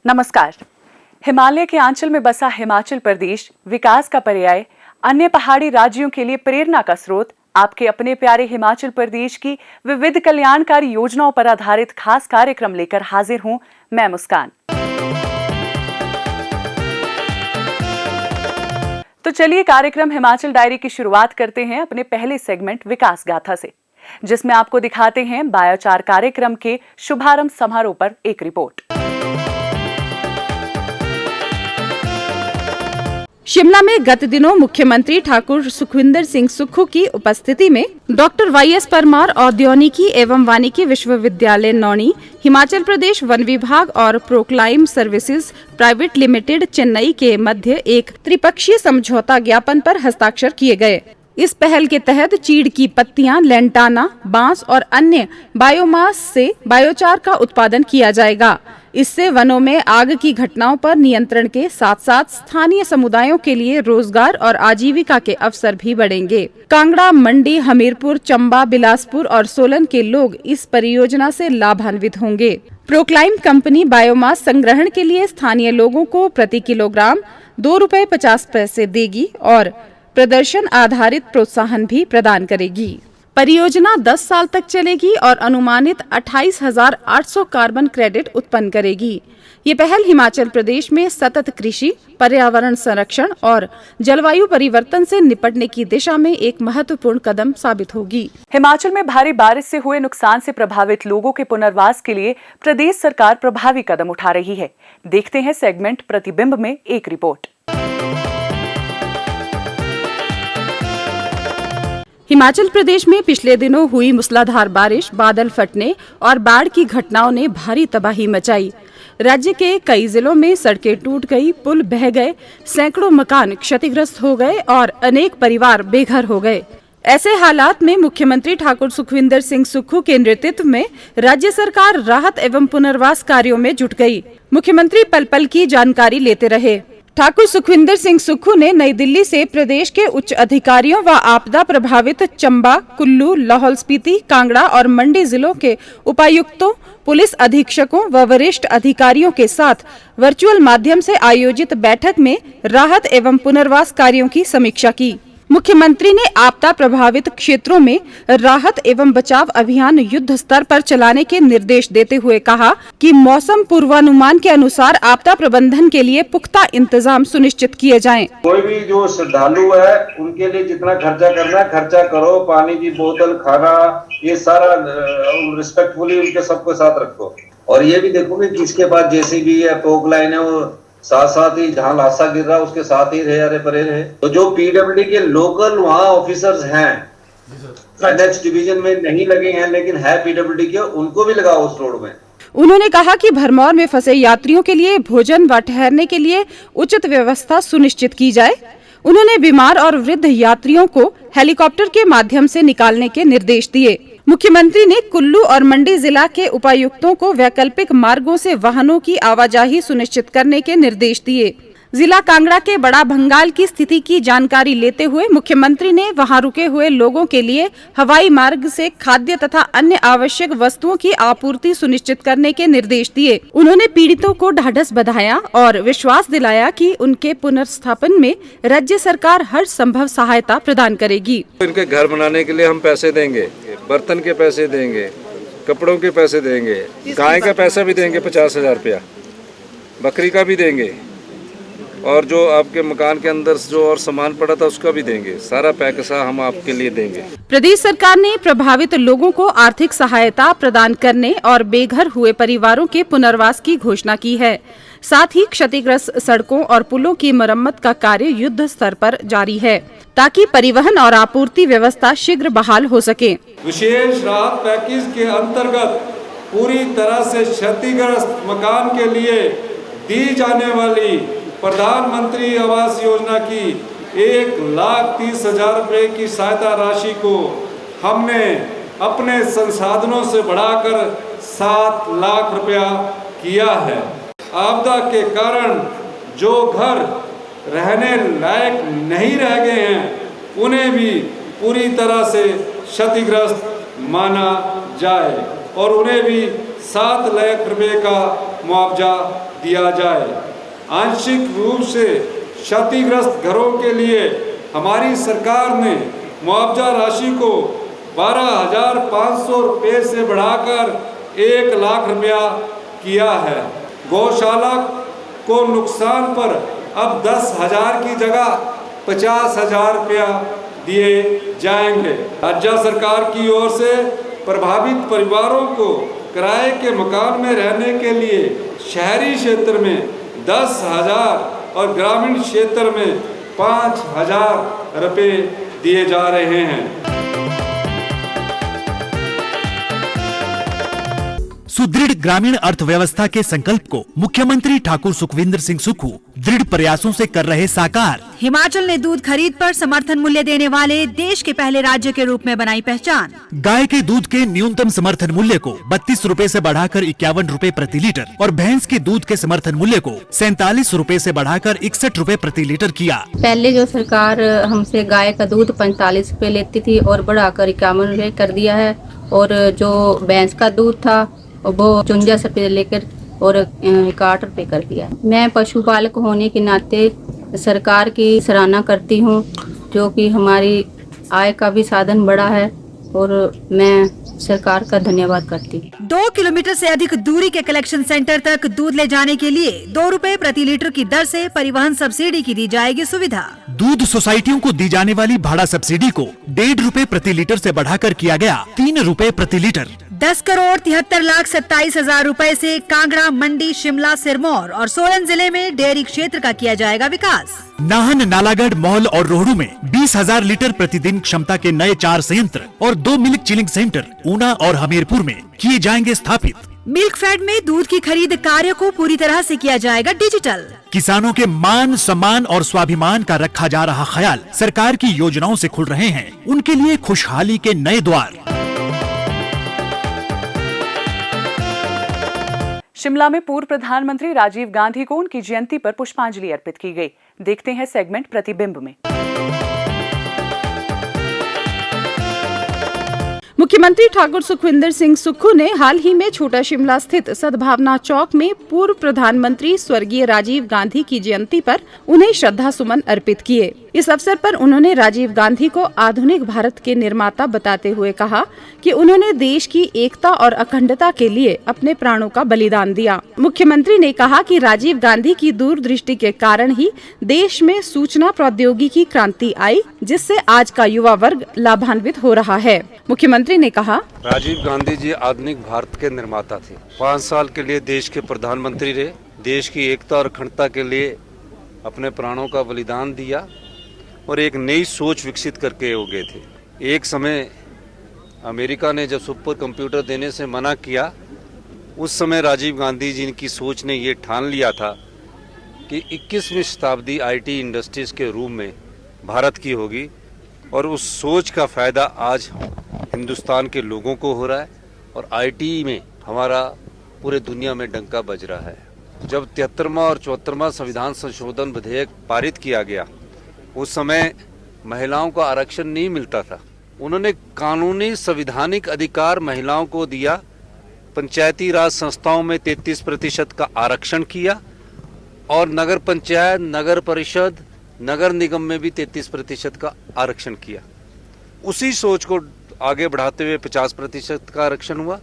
नमस्कार। हिमालय के आंचल में बसा हिमाचल प्रदेश विकास का पर्याय, अन्य पहाड़ी राज्यों के लिए प्रेरणा का स्रोत, आपके अपने प्यारे हिमाचल प्रदेश की विविध कल्याणकारी योजनाओं पर आधारित खास कार्यक्रम लेकर हाजिर हूं मैं मुस्कान। तो चलिए कार्यक्रम हिमाचल डायरी की शुरुआत करते हैं अपने पहले सेगमेंट विकास गाथा से, जिसमें आपको दिखाते हैं बायोचार कार्यक्रम के शुभारंभ समारोह पर एक रिपोर्ट। शिमला में गत दिनों मुख्यमंत्री ठाकुर सुखविंदर सिंह सुक्खू की उपस्थिति में डॉक्टर वाईएस परमार औद्योगिकी एवं वानिकी विश्वविद्यालय नौणी, हिमाचल प्रदेश वन विभाग और प्रोक्लाइम सर्विसेज प्राइवेट लिमिटेड चेन्नई के मध्य एक त्रिपक्षीय समझौता ज्ञापन पर हस्ताक्षर किए गए। इस पहल के तहत चीड़ की पत्तियां, लेंटाना, बांस और अन्य बायोमास से बायोचार का उत्पादन किया जाएगा। इससे वनों में आग की घटनाओं पर नियंत्रण के साथ साथ स्थानीय समुदायों के लिए रोजगार और आजीविका के अवसर भी बढ़ेंगे। कांगड़ा, मंडी, हमीरपुर, चंबा, बिलासपुर और सोलन के लोग इस परियोजना से लाभान्वित होंगे। प्रोक्लाइम कंपनी बायोमास संग्रहण के लिए स्थानीय लोगों को प्रति किलोग्राम ₹2.50 देगी और प्रदर्शन आधारित प्रोत्साहन भी प्रदान करेगी। परियोजना 10 साल तक चलेगी और अनुमानित 28,800 कार्बन क्रेडिट उत्पन्न करेगी। ये पहल हिमाचल प्रदेश में सतत कृषि, पर्यावरण संरक्षण और जलवायु परिवर्तन से निपटने की दिशा में एक महत्वपूर्ण कदम साबित होगी। हिमाचल में भारी बारिश से हुए नुकसान से प्रभावित लोगों के पुनर्वास के लिए प्रदेश सरकार प्रभावी कदम उठा रही है। देखते हैं सेगमेंट प्रतिबिंब में एक रिपोर्ट। हिमाचल प्रदेश में पिछले दिनों हुई मूसलाधार बारिश, बादल फटने और बाढ़ की घटनाओं ने भारी तबाही मचाई। राज्य के कई जिलों में सड़कें टूट गई, पुल बह गए, सैकड़ों मकान क्षतिग्रस्त हो गए और अनेक परिवार बेघर हो गए। ऐसे हालात में मुख्यमंत्री ठाकुर सुखविंदर सिंह सुक्खू के नेतृत्व में राज्य सरकार राहत एवं पुनर्वास कार्यों में जुट गई। मुख्यमंत्री पल पल की जानकारी लेते रहे। ठाकुर सुखविंदर सिंह सुक्खू ने नई दिल्ली से प्रदेश के उच्च अधिकारियों व आपदा प्रभावित चंबा, कुल्लू, लाहौल स्पीति, कांगड़ा और मंडी जिलों के उपायुक्तों, पुलिस अधीक्षकों व वरिष्ठ अधिकारियों के साथ वर्चुअल माध्यम से आयोजित बैठक में राहत एवं पुनर्वास कार्यों की समीक्षा की। मुख्यमंत्री ने आपदा प्रभावित क्षेत्रों में राहत एवं बचाव अभियान युद्ध स्तर पर चलाने के निर्देश देते हुए कहा कि मौसम पूर्वानुमान के अनुसार आपदा प्रबंधन के लिए पुख्ता इंतजाम सुनिश्चित किए जाएं। कोई भी जो श्रद्धालु है उनके लिए जितना खर्चा करना है खर्चा करो, पानी की बोतल, खाना, ये सारा रिस्पेक्टफुली उनके सबको साथ रखो। और ये भी देखो कि किसके पास जेसीबी है, पोक लाइन है, वो साथ साथ ही जहाँ लाशा गिर रहा है उसके साथ ही रहे, अरे परे रहे। तो जो पीडब्ल्यूडी के लोकल वहाँ ऑफिसर्स हैं, एनएच डिवीजन में नहीं लगे हैं लेकिन है पीडब्ल्यूडी के, उनको भी लगाओ उस रोड में। उन्होंने कहा कि भरमौर में फंसे यात्रियों के लिए भोजन व ठहरने के लिए उचित व्यवस्था सुनिश्चित की जाए। उन्होंने बीमार और वृद्ध यात्रियों को हेलीकॉप्टर के माध्यम से निकालने के निर्देश दिए। मुख्यमंत्री ने कुल्लू और मंडी जिला के उपायुक्तों को वैकल्पिक मार्गों से वाहनों की आवाजाही सुनिश्चित करने के निर्देश दिए। जिला कांगड़ा के बड़ा भंगाल की स्थिति की जानकारी लेते हुए मुख्यमंत्री ने वहां रुके हुए लोगों के लिए हवाई मार्ग से खाद्य तथा अन्य आवश्यक वस्तुओं की आपूर्ति सुनिश्चित करने के निर्देश दिए। उन्होंने पीड़ितों को ढाढ़स बंधाया और विश्वास दिलाया कि उनके पुनर्स्थापन में राज्य सरकार हर संभव सहायता प्रदान करेगी। इनके घर बनाने के लिए हम पैसे देंगे, बर्तन के पैसे देंगे, कपड़ों के पैसे देंगे, गाय का पैसा भी देंगे 50,000 रुपया, बकरी का भी देंगे और जो आपके मकान के अंदर जो और सामान पड़ा था उसका भी देंगे। सारा पैसा हम आपके लिए देंगे। प्रदेश सरकार ने प्रभावित लोगों को आर्थिक सहायता प्रदान करने और बेघर हुए परिवारों के पुनर्वास की घोषणा की है। साथ ही क्षतिग्रस्त सड़कों और पुलों की मरम्मत का कार्य युद्ध स्तर पर जारी है ताकि परिवहन और आपूर्ति व्यवस्था शीघ्र बहाल हो सके। विशेष राहत पैकेज के अंतर्गत पूरी तरह से क्षतिग्रस्त मकान के लिए दी जाने वाली प्रधानमंत्री आवास योजना की 1,30,000 रुपये की सहायता राशि को हमने अपने संसाधनों से बढ़ाकर 7 लाख रुपया किया है। आपदा के कारण जो घर रहने लायक नहीं रह गए हैं उन्हें भी पूरी तरह से क्षतिग्रस्त माना जाए और उन्हें भी 7 लाख रुपए का मुआवजा दिया जाए। आंशिक रूप से क्षतिग्रस्त घरों के लिए हमारी सरकार ने मुआवजा राशि को 12,500 रुपये से बढ़ाकर 1 लाख रुपया किया है। गौशाला को नुकसान पर अब 10,000 की जगह 50,000 रुपया दिए जाएंगे। राज्य सरकार की ओर से प्रभावित परिवारों को किराए के मकान में रहने के लिए शहरी क्षेत्र में 10,000 और ग्रामीण क्षेत्र में 5,000 रुपये दिए जा रहे हैं। सुदृढ़ ग्रामीण अर्थव्यवस्था के संकल्प को मुख्यमंत्री ठाकुर सुखविंदर सिंह सुक्खू दृढ़ प्रयासों से कर रहे साकार। हिमाचल ने दूध खरीद पर समर्थन मूल्य देने वाले देश के पहले राज्य के रूप में बनाई पहचान। गाय के दूध के न्यूनतम समर्थन मूल्य को 32 रुपए से बढ़ाकर 51 रुपए प्रति लीटर और भैंस के दूध के समर्थन मूल्य को 47 रुपए से बढ़ाकर 61 रुपए प्रति लीटर किया। पहले जो सरकार हमसे गाय का दूध 45 रुपए लेती थी और बढ़ाकर 51 रुपए कर दिया है, और जो भैंस का दूध था वो 49 रुपए लेकर और 61 रुपए कर दिया। मैं पशुपालक होने के नाते सरकार की सराहना करती हूँ, जो कि हमारी आय का भी साधन बढ़ा है, और मैं सरकार का धन्यवाद करती हूँ। 2 किलोमीटर से अधिक दूरी के कलेक्शन सेंटर तक दूध ले जाने के लिए 2 रुपए प्रति लीटर की दर से परिवहन सब्सिडी की दी जाएगी सुविधा। दूध सोसाइटियों को दी जाने वाली भाड़ा सब्सिडी को 1.5 रुपए प्रति लीटर से बढ़ाकर किया गया 3 रुपए प्रति लीटर। 10,73,27,000 रुपए से कांगड़ा, मंडी, शिमला, सिरमौर और सोलन जिले में डेयरी क्षेत्र का किया जाएगा विकास। नाहन, नालागढ़, मौल और रोहड़ू में 20,000 लीटर प्रतिदिन क्षमता के नए 4 संयंत्र और 2 मिल्क चिलिंग सेंटर ऊना और हमीरपुर में किए जाएंगे स्थापित। मिल्क फेड में दूध की खरीद कार्य को पूरी तरह से किया जाएगा डिजिटल। किसानों के मान, सम्मान और स्वाभिमान का रखा जा रहा ख्याल सरकार की योजनाओं से खुल रहे हैं उनके लिए खुशहाली के नए द्वार। शिमला में पूर्व प्रधानमंत्री राजीव गांधी को उनकी जयंती पर पुष्पांजलि अर्पित की गई। देखते हैं सेगमेंट प्रतिबिंब में। मुख्यमंत्री ठाकुर सुखविंदर सिंह सुक्खू ने हाल ही में छोटा शिमला स्थित सद्भावना चौक में पूर्व प्रधानमंत्री स्वर्गीय राजीव गांधी की जयंती पर उन्हें श्रद्धा सुमन अर्पित किए। इस अवसर पर उन्होंने राजीव गांधी को आधुनिक भारत के निर्माता बताते हुए कहा कि उन्होंने देश की एकता और अखंडता के लिए अपने प्राणों का बलिदान दिया। मुख्यमंत्री ने कहा कि राजीव गांधी की दूरदृष्टि के कारण ही देश में सूचना प्रौद्योगिकी क्रांति आई, जिससे आज का युवा वर्ग लाभान्वित हो रहा है। मुख्यमंत्री ने कहा, राजीव गांधी जी आधुनिक भारत के निर्माता थे। 5 साल के लिए देश के प्रधानमंत्री रहे, देश की एकता और अखंडता के लिए अपने प्राणों का बलिदान दिया और एक नई सोच विकसित करके हो गए थे। एक समय अमेरिका ने जब सुपर कंप्यूटर देने से मना किया, उस समय राजीव गांधी जी की सोच ने ये ठान लिया था कि 21वीं शताब्दी आईटी इंडस्ट्रीज के रूप में भारत की होगी, और उस सोच का फ़ायदा आज हिंदुस्तान के लोगों को हो रहा है और आईटी में हमारा पूरे दुनिया में डंका बज रहा है। जब 73वां और 74वां संविधान संशोधन विधेयक पारित किया गया, उस समय महिलाओं को आरक्षण नहीं मिलता था। उन्होंने कानूनी संवैधानिक अधिकार महिलाओं को दिया, पंचायती राज संस्थाओं में 33% का आरक्षण किया और नगर पंचायत, नगर परिषद, नगर निगम में भी 33% का आरक्षण किया। उसी सोच को आगे बढ़ाते हुए 50% का आरक्षण हुआ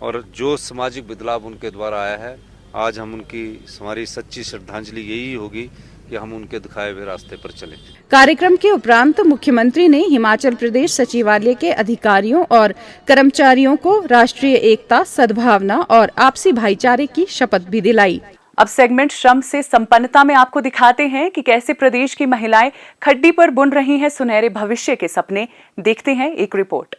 और जो सामाजिक बदलाव उनके द्वारा आया है, आज हम हमारी सच्ची श्रद्धांजलि यही होगी कि हम उनके दिखाए हुए रास्ते पर चलें। कार्यक्रम के उपरांत मुख्यमंत्री ने हिमाचल प्रदेश सचिवालय के अधिकारियों और कर्मचारियों को राष्ट्रीय एकता, सद्भावना और आपसी भाईचारे की शपथ भी दिलाई। अब सेगमेंट श्रम से संपन्नता में आपको दिखाते हैं कि कैसे प्रदेश की महिलाएं खड्डी पर बुन रही हैं सुनहरे भविष्य के सपने। देखते हैं एक रिपोर्ट।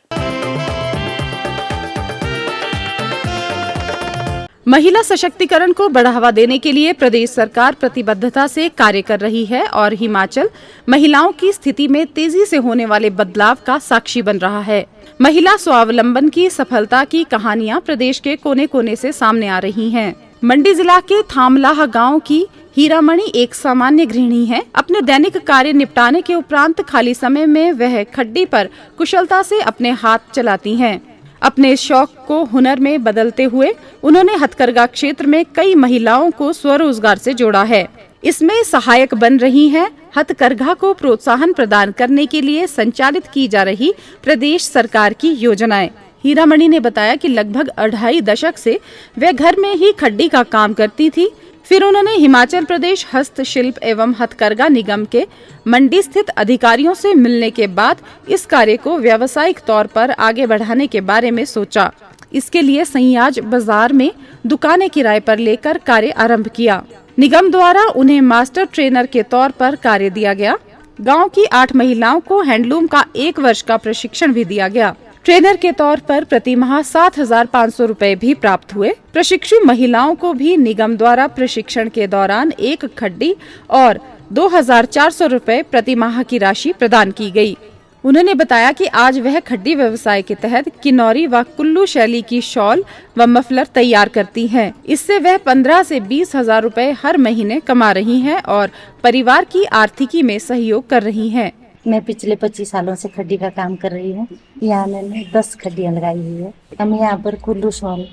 महिला सशक्तिकरण को बढ़ावा देने के लिए प्रदेश सरकार प्रतिबद्धता से कार्य कर रही है और हिमाचल महिलाओं की स्थिति में तेजी से होने वाले बदलाव का साक्षी बन रहा है। महिला स्वावलंबन की सफलता की कहानियां प्रदेश के कोने कोने से सामने आ रही हैं। मंडी जिला के थामलाह गांव की हीरामणि एक सामान्य गृहिणी है। अपने दैनिक कार्य निपटाने के उपरांत खाली समय में वह खड्डी पर कुशलता से अपने हाथ चलाती हैं। अपने शौक को हुनर में बदलते हुए उन्होंने हथकरघा क्षेत्र में कई महिलाओं को स्वरोजगार से जोड़ा है। इसमें सहायक बन रही हैं हथकरघा को प्रोत्साहन प्रदान करने के लिए संचालित की जा रही प्रदेश सरकार की योजनाएं। हीरामणि ने बताया कि लगभग 2.5 दशक से वे घर में ही खड्डी का काम करती थी। फिर उन्होंने हिमाचल प्रदेश हस्तशिल्प एवं हथकरघा निगम के मंडी स्थित अधिकारियों से मिलने के बाद इस कार्य को व्यावसायिक तौर पर आगे बढ़ाने के बारे में सोचा। इसके लिए सयाज बाजार में दुकानें किराए पर लेकर कार्य आरंभ किया। निगम द्वारा उन्हें मास्टर ट्रेनर के तौर पर कार्य दिया गया। गांव की 8 महिलाओं को हैंडलूम का 1 वर्ष का प्रशिक्षण भी दिया गया। ट्रेनर के तौर पर प्रति माह 7,500 रुपए भी प्राप्त हुए। प्रशिक्षु महिलाओं को भी निगम द्वारा प्रशिक्षण के दौरान 1 खड्डी और 2,400 रुपए प्रति माह की राशि प्रदान की गई। उन्होंने बताया कि आज वह खड्डी व्यवसाय के तहत किन्नौरी व कुल्लू शैली की शॉल व मफलर तैयार करती हैं। इससे वह 15 से 20 हजार रुपए हर महीने कमा रही हैं और परिवार की आर्थिकी में सहयोग कर रही हैं। मैं पिछले 25 सालों से खड्डी का काम कर रही हूँ। यहाँ मैंने 10 खड्डियाँ लगाई हुई है। हम यहाँ पर कुल्लू शॉल,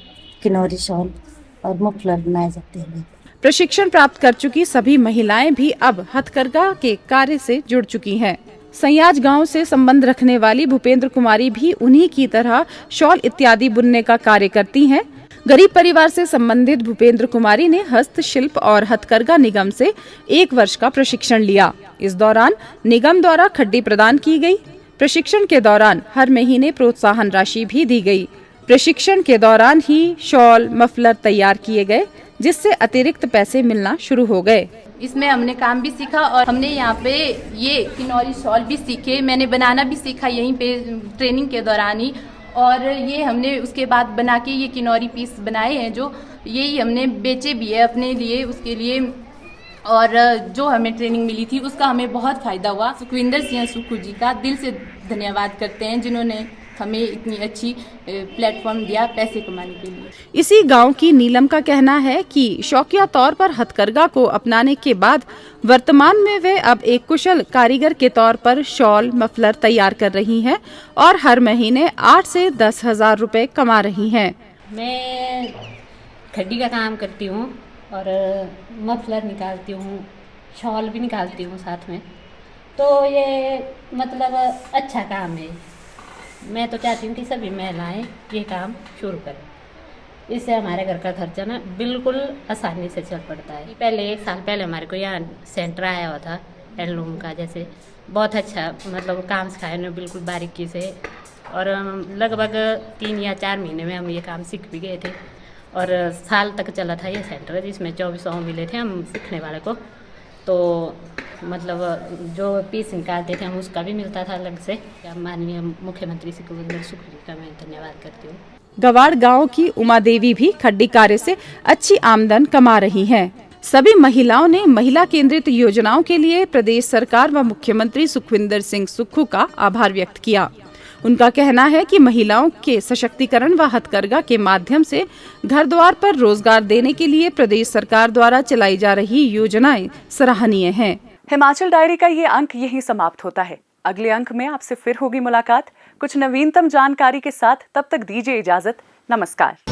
किन्नौरी शॉल और मफलर बनाए जाते हैं। प्रशिक्षण प्राप्त कर चुकी सभी महिलाएं भी अब हथकरघा के कार्य से जुड़ चुकी हैं। सयाज गांव से संबंध रखने वाली भूपेंद्र कुमारी भी उन्हीं की तरह शॉल इत्यादि बुनने का कार्य करती हैं। गरीब परिवार से संबंधित भूपेंद्र कुमारी ने हस्तशिल्प और हथकरघा निगम से 1 वर्ष का प्रशिक्षण लिया। इस दौरान निगम द्वारा खड्डी प्रदान की गई। प्रशिक्षण के दौरान हर महीने प्रोत्साहन राशि भी दी गई। प्रशिक्षण के दौरान ही शॉल मफलर तैयार किए गए, जिससे अतिरिक्त पैसे मिलना शुरू हो गए। इसमें हमने काम भी सीखा और हमने यहाँ पे ये किन्नौरी शॉल भी सीखे। मैंने बनाना भी सीखा यहीं पे ट्रेनिंग के दौरान ही। और ये हमने उसके बाद बना के ये किन्नौरी पीस बनाए हैं, जो यही हमने बेचे भी है अपने लिए, उसके लिए। और जो हमें ट्रेनिंग मिली थी उसका हमें बहुत फ़ायदा हुआ। सुखविंदर सिंह सुक्खू जी का दिल से धन्यवाद करते हैं, जिन्होंने हमें इतनी अच्छी प्लेटफॉर्म दिया पैसे कमाने के लिए। इसी गांव की नीलम का कहना है कि शौकिया तौर पर हथकरघा को अपनाने के बाद वर्तमान में वे अब एक कुशल कारीगर के तौर पर शॉल मफलर तैयार कर रही हैं और हर महीने 8 से 10 हजार रुपए कमा रही हैं। मैं खड्डी का काम करती हूँ और मफलर निकालती हूँ, शॉल भी निकालती हूँ साथ में। तो ये मतलब अच्छा काम है। मैं तो चाहती हूँ कि सभी महिलाएं ये काम शुरू करें। इससे हमारे घर का खर्चा ना बिल्कुल आसानी से चल पड़ता है। पहले 1 साल पहले हमारे को यहाँ सेंटर आया हुआ था हैंडलूम का, जैसे बहुत अच्छा मतलब काम सिखाया उन्होंने बिल्कुल बारीकी से। और लगभग 3 या 4 महीने में हम ये काम सीख भी गए थे। और साल तक चला था ये सेंटर, जिसमें 2400 मिले थे हम सीखने वाले को। तो मतलब जो पीस निकालते थे हम उसका भी मिलता था अलग से। माननीय मुख्यमंत्री श्री सुखविंदर सुक्खू जी का मैं धन्यवाद करती हूँ। गवाड़ गांव की उमा देवी भी खड्डी कार्य से अच्छी आमदन कमा रही हैं। सभी महिलाओं ने महिला केंद्रित योजनाओं के लिए प्रदेश सरकार व मुख्यमंत्री सुखविंदर सिंह सुक्खू का आभार व्यक्त किया। उनका कहना है कि महिलाओं के सशक्तिकरण व हथकरघा के माध्यम से घर द्वार पर रोजगार देने के लिए प्रदेश सरकार द्वारा चलाई जा रही योजनाएं सराहनीय हैं। हिमाचल डायरी का ये अंक यहीं समाप्त होता है। अगले अंक में आपसे फिर होगी मुलाकात कुछ नवीनतम जानकारी के साथ। तब तक दीजिए इजाजत। नमस्कार।